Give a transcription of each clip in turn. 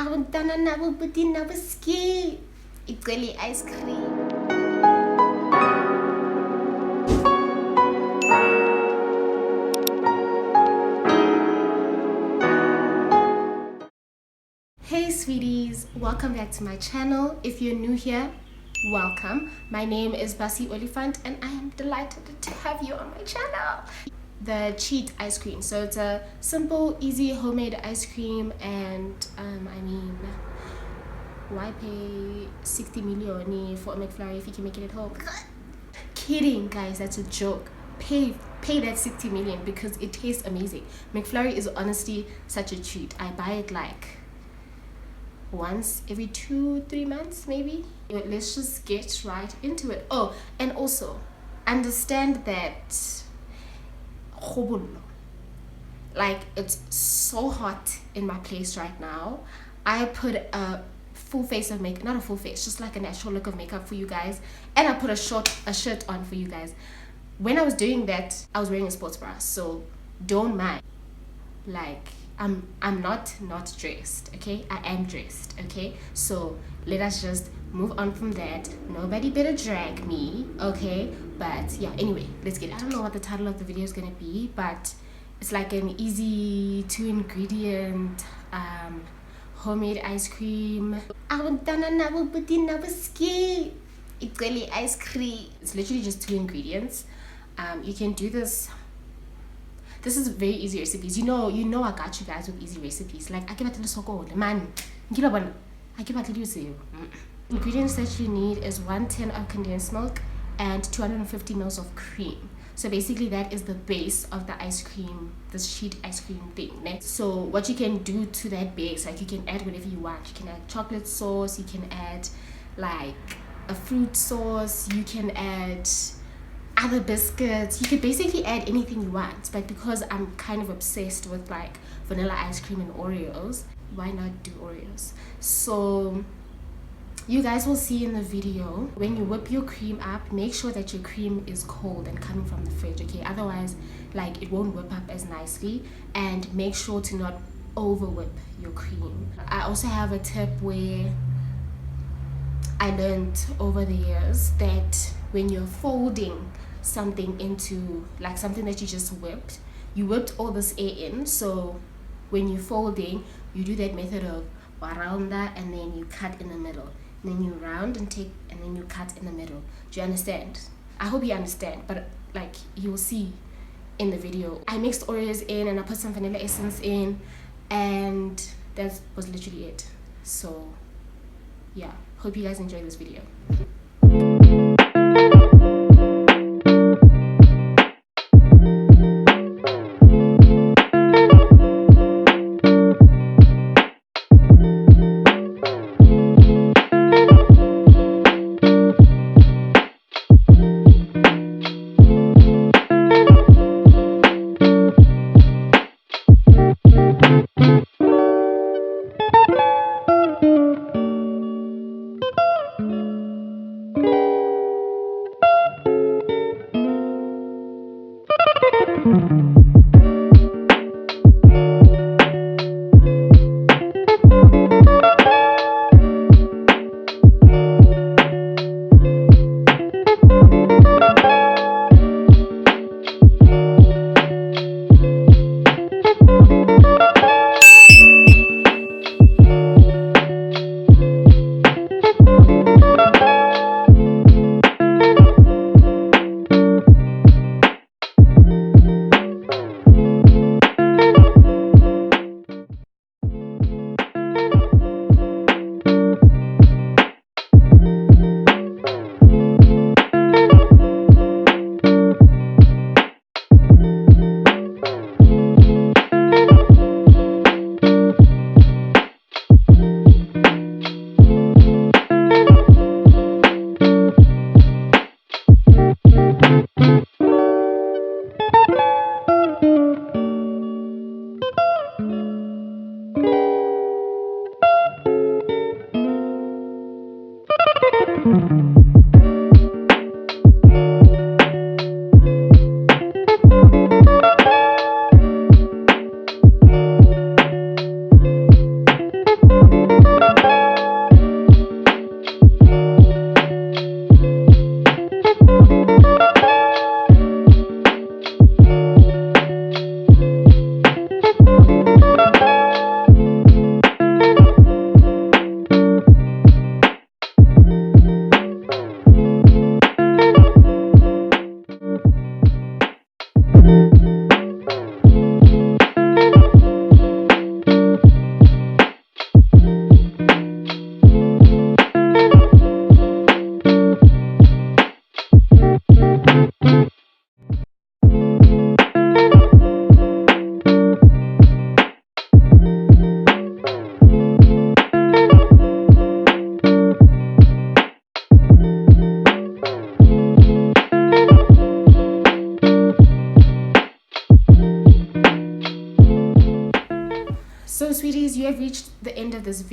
abantwana nabo buti nabo ski igcwele ice cream. Hey sweeties, welcome back to my channel. If you're new here, welcome. My name is Basi and I am delighted to have you on my channel. The cheat ice cream, so it's a simple, easy, homemade ice cream, and I mean, why pay 60 million for a McFlurry if you can make it at home? Kidding guys, that's a joke. Pay that 60 million because it tastes amazing. McFlurry is honestly such a treat. I buy it like once every 2-3 months maybe. Let's just get right into it. Oh, and also understand that like it's so hot in my place right now. I put a full face of makeup, not a full face, just like a natural look of makeup for you guys, and I put a shirt on for you guys. When I was doing that, I was wearing a sports bra, so don't mind. Like I'm not dressed, okay? I am dressed, okay? So let us just move on from that. Nobody better drag me, okay? But yeah, anyway, let's get it. I don't know what the title of the video is gonna be, but it's like an easy 2-ingredient homemade ice cream. Ice cream. It's literally just 2 ingredients. You can do this. This is very easy recipes. You know I got you guys with easy recipes. Like I give it to the soko man. I give it to you. Ingredients that you need is 1 tin of condensed milk and 250 ml of cream. So basically that is the base of the ice cream, this sheet ice cream thing. Next, so what you can do to that base, like you can add whatever you want. You can add chocolate sauce, you can add like a fruit sauce, you can add other biscuits, you could basically add anything you want. But because I'm kind of obsessed with like vanilla ice cream and Oreos, why not do Oreos? So you guys will see in the video, when you whip your cream up, make sure that your cream is cold and coming from the fridge, okay? Otherwise like it won't whip up as nicely. And make sure to not over whip your cream. I also have a tip where I learned over the years that when you're folding something into like something that you just whipped, you whipped all this air in, so when you're folding you do that method of warounda and then you cut in the middle, and then you round and take and then you cut in the middle. Do you understand? I hope you understand, but like you'll see in the video. I mixed Oreos in and I put some vanilla essence in, and that was literally it. So yeah, hope you guys enjoy this video.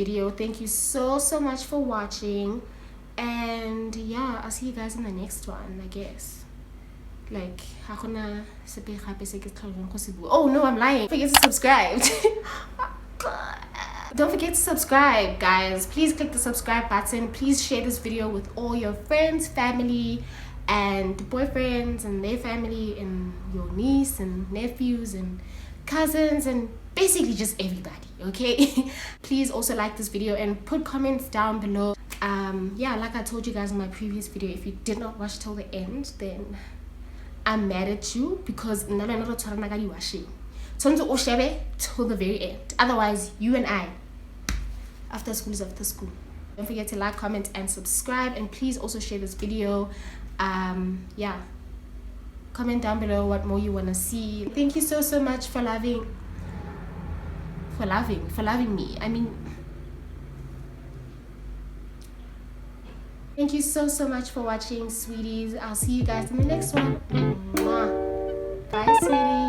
video. Thank you so much for watching, and yeah, I'll see you guys in the next one, I guess. Like, oh no, I'm lying. Don't forget to subscribe. Don't forget to subscribe, guys. Please click the subscribe button. Please share this video with all your friends, family, and boyfriends and their family, and your niece and nephews and cousins, and basically just everybody, okay? Please also like this video and put comments down below. Yeah, like I told you guys in my previous video, if you did not watch till the end, then I'm mad at you, because till the very end. Otherwise, you and I, after school is after school. Don't forget to like, comment, and subscribe, and please also share this video. Yeah, comment down below what more you want to see. Thank you so much for loving me. I mean, thank you so much for watching, sweeties. I'll see you guys in the next one. Mwah. Bye, sweeties.